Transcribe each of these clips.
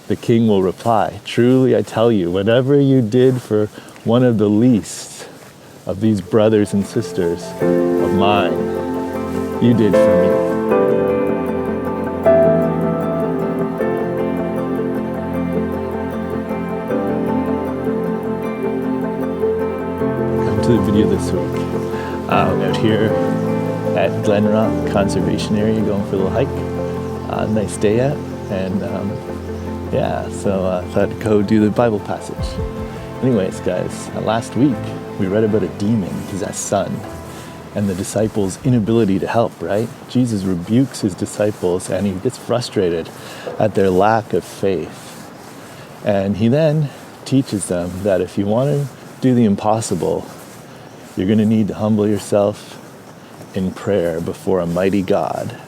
The king will reply, truly I tell you, whatever you did for one of the least of these brothers and sisters of mine, you did for me. Welcome to the video this week. I'm out here at Glen Rock Conservation Area going for a little hike. Nice day out, and so I thought I'd go do the Bible passage. Anyways, guys, last week we read about a demon-possessed son and the disciples' inability to help, right? Jesus rebukes his disciples and he gets frustrated at their lack of faith. And he then teaches them that if you want to do the impossible, you're going to need to humble yourself in prayer before a mighty God.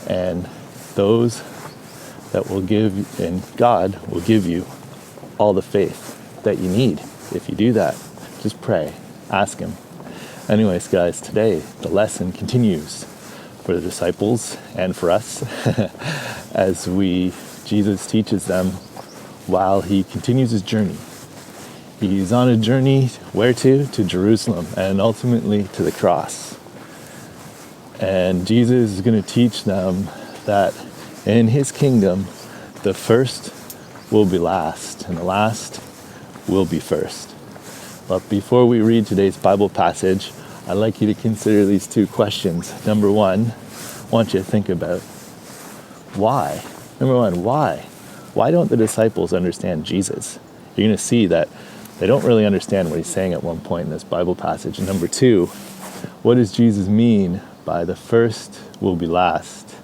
And those that will give, and God will give you all the faith that you need. If you do that, just pray, ask him. Anyways, guys, today the lesson continues for the disciples and for us as Jesus teaches them while he continues his journey. He's on a journey, where to? To Jerusalem, and ultimately to the cross. And Jesus is going to teach them that in his kingdom, the first will be last, and the last will be first. But before we read today's Bible passage, I'd like you to consider these two questions. Number one, I want you to think about why. Number one, why? Why don't the disciples understand Jesus? You're going to see that they don't really understand what he's saying at one point in this Bible passage. And number two, what does Jesus mean by the first will be last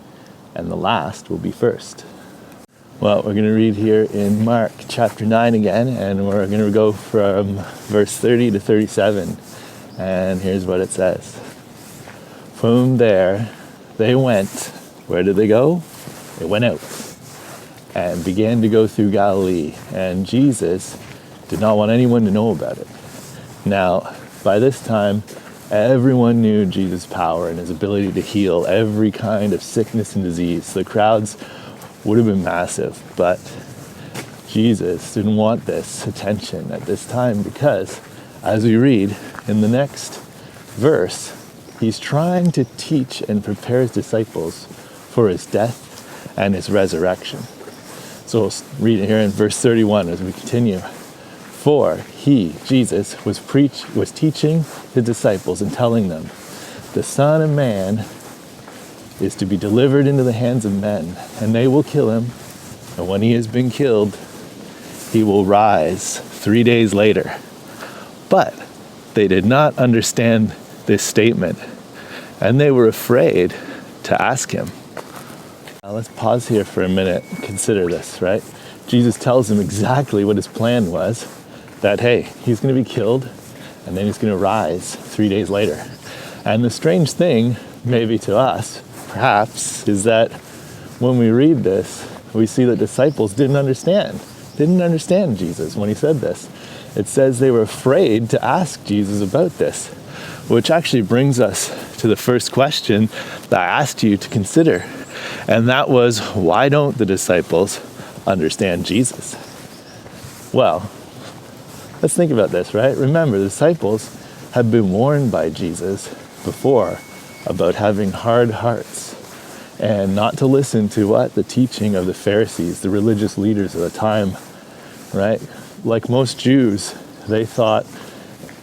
and the last will be first? Well, we're going to read here in Mark chapter 9 again, and we're going to go from verse 30 to 37. And here's what it says. From there, they went. Where did they go? They went out and began to go through Galilee. And Jesus did not want anyone to know about it. Now, by this time, everyone knew Jesus' power and his ability to heal every kind of sickness and disease. The crowds would have been massive, but Jesus didn't want this attention at this time because, as we read in the next verse, he's trying to teach and prepare his disciples for his death and his resurrection. So we'll read it here in verse 31 as we continue. For he, Jesus, was teaching his disciples and telling them, the Son of Man is to be delivered into the hands of men, and they will kill him, and when he has been killed, he will rise 3 days later. But they did not understand this statement, and they were afraid to ask him. Now let's pause here for a minute and consider this, right? Jesus tells them exactly what his plan was, that, hey, he's going to be killed, and then he's going to rise 3 days later. And the strange thing, maybe to us, perhaps, is that when we read this, we see that disciples didn't understand Jesus when he said this. It says they were afraid to ask Jesus about this, which actually brings us to the first question that I asked you to consider. And that was, why don't the disciples understand Jesus? Well, let's think about this, right? Remember, the disciples had been warned by Jesus before about having hard hearts and not to listen to the teaching of the Pharisees, the religious leaders of the time, right? Like most Jews, they thought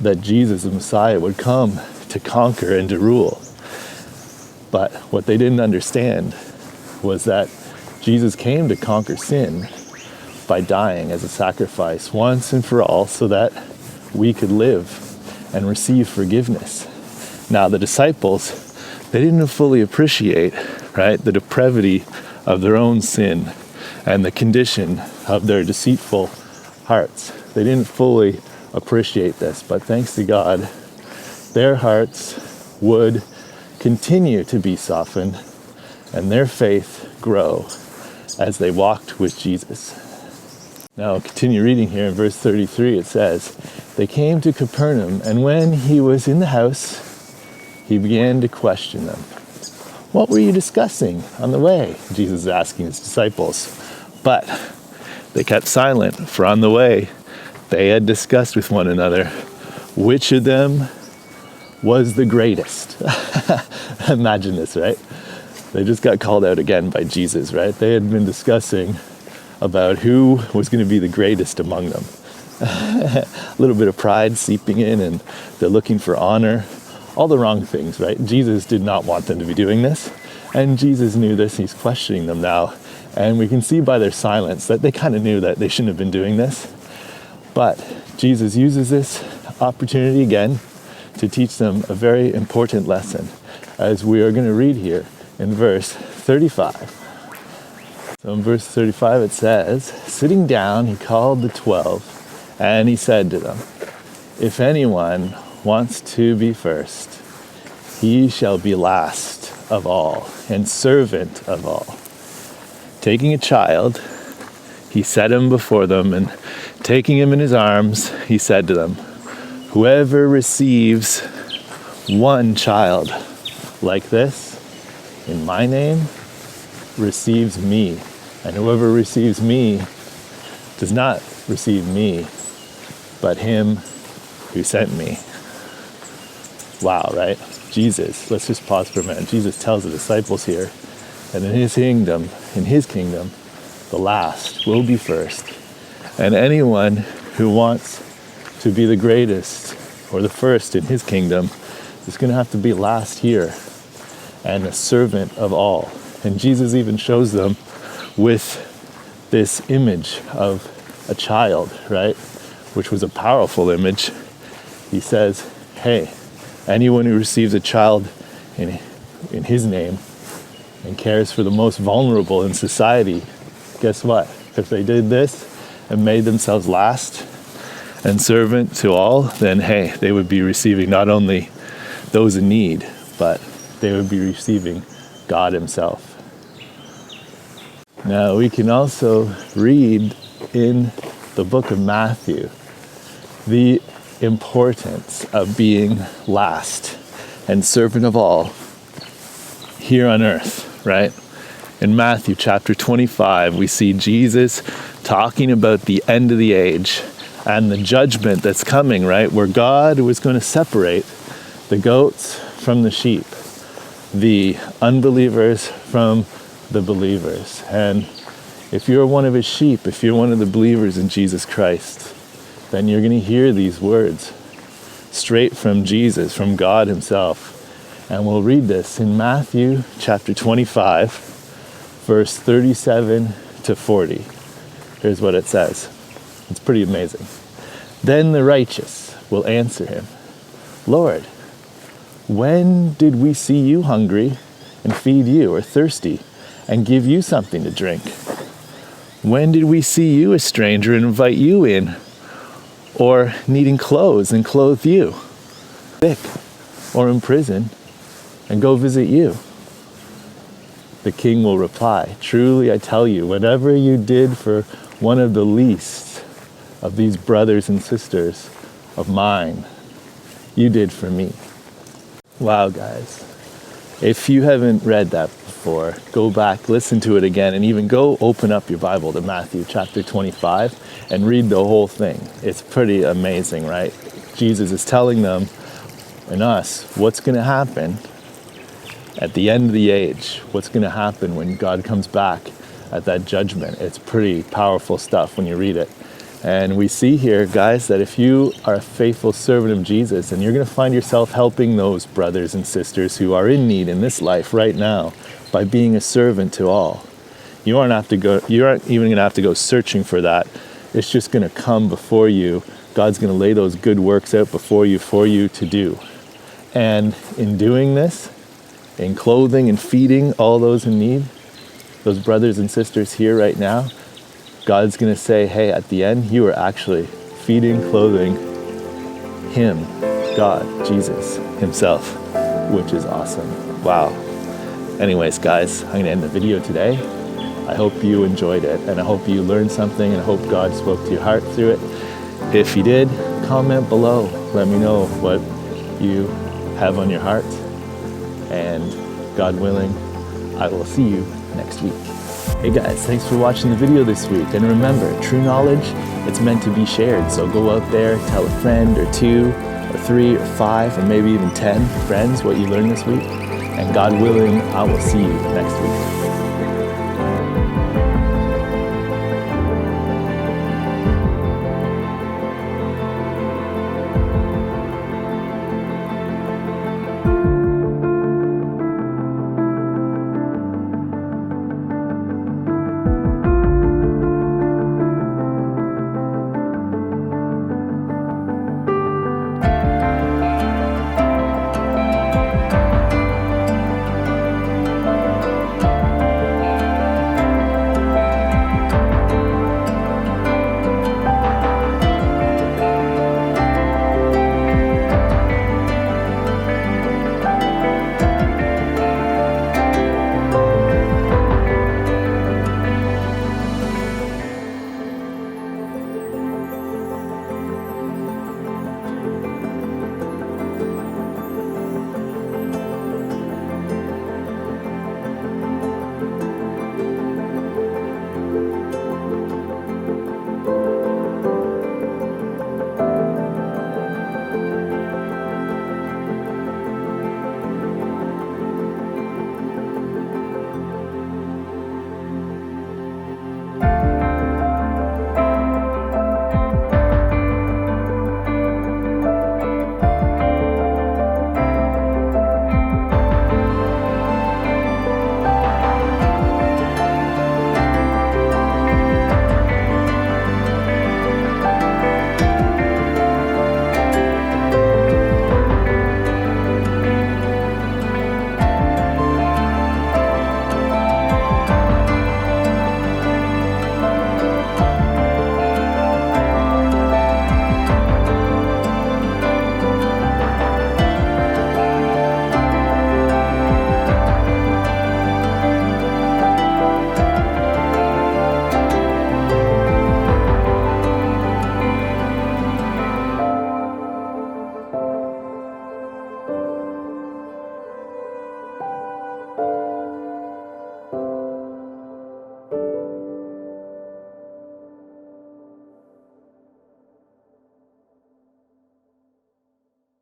that Jesus, the Messiah, would come to conquer and to rule. But what they didn't understand was that Jesus came to conquer sin by dying as a sacrifice once and for all so that we could live and receive forgiveness. Now, the disciples, they didn't fully appreciate, right, the depravity of their own sin and the condition of their deceitful hearts. They didn't fully appreciate this, but thanks to God, their hearts would continue to be softened and their faith grow as they walked with Jesus. Now, continue reading here in verse 33, it says, they came to Capernaum, and when he was in the house, he began to question them. What were you discussing on the way? Jesus is asking his disciples. But They kept silent, for on the way they had discussed with one another which of them was the greatest. Imagine this, right? They just got called out again by Jesus, right? They had been discussing about who was going to be the greatest among them. A little bit of pride seeping in, and they're looking for honor. All the wrong things, right? Jesus did not want them to be doing this. And Jesus knew this. He's questioning them now. And we can see by their silence that they kind of knew that they shouldn't have been doing this. But Jesus uses this opportunity again to teach them a very important lesson, as we are going to read here in verse 35. So in verse 35 it says, "Sitting down, he called the 12, and he said to them, 'If anyone wants to be first, he shall be last of all and servant of all.' Taking a child, he set him before them, and taking him in his arms, he said to them, 'Whoever receives one child like this in my name receives me, and whoever receives me does not receive me, but him who sent me.'" Wow, right? Jesus, let's just pause for a minute. Jesus tells the disciples here, and in his kingdom, the last will be first. And anyone who wants to be the greatest or the first in his kingdom is going to have to be last here and a servant of all. And Jesus even shows them with this image of a child, right? Which was a powerful image. He says, hey, anyone who receives a child in his name and cares for the most vulnerable in society, guess what? If they did this and made themselves last and servant to all, then hey, they would be receiving not only those in need, but they would be receiving God himself. Now we can also read in the book of Matthew the importance of being last and servant of all here on earth, right? In Matthew chapter 25, we see Jesus talking about the end of the age and the judgment that's coming, right? Where God was going to separate the goats from the sheep, the unbelievers from the believers. And if you're one of his sheep, if you're one of the believers in Jesus Christ, then you're going to hear these words straight from Jesus, from God himself. And we'll read this in Matthew chapter 25, verse 37 to 40. Here's what it says. It's pretty amazing. "Then the righteous will answer him, 'Lord, when did we see you hungry and feed you, or thirsty and give you something to drink? When did we see you a stranger and invite you in, or needing clothes and clothe you, sick or in prison and go visit you?' The king will reply, 'Truly I tell you, whatever you did for one of the least of these brothers and sisters of mine, you did for me.'" Wow, guys. If you haven't read that before, go back, listen to it again, and even go open up your Bible to Matthew chapter 25 and read the whole thing. It's pretty amazing, right? Jesus is telling them and us what's going to happen at the end of the age, what's going to happen when God comes back at that judgment. It's pretty powerful stuff when you read it. And we see here, guys, that if you are a faithful servant of Jesus, and you're going to find yourself helping those brothers and sisters who are in need in this life right now by being a servant to all. You aren't even going to have to go searching for that. It's just going to come before you. God's going to lay those good works out before you for you to do. And in doing this, in clothing and feeding all those in need, those brothers and sisters here right now, God's going to say, hey, at the end, you are actually feeding, clothing him, God, Jesus himself, which is awesome. Wow. Anyways, guys, I'm going to end the video today. I hope you enjoyed it, and I hope you learned something, and I hope God spoke to your heart through it. If you did, comment below. Let me know what you have on your heart. And God willing, I will see you next week. Hey guys, thanks for watching the video this week. And remember, true knowledge, it's meant to be shared. So go out there, tell a friend or 2 or 3 or 5 or maybe even 10 friends what you learned this week. And God willing, I will see you next week.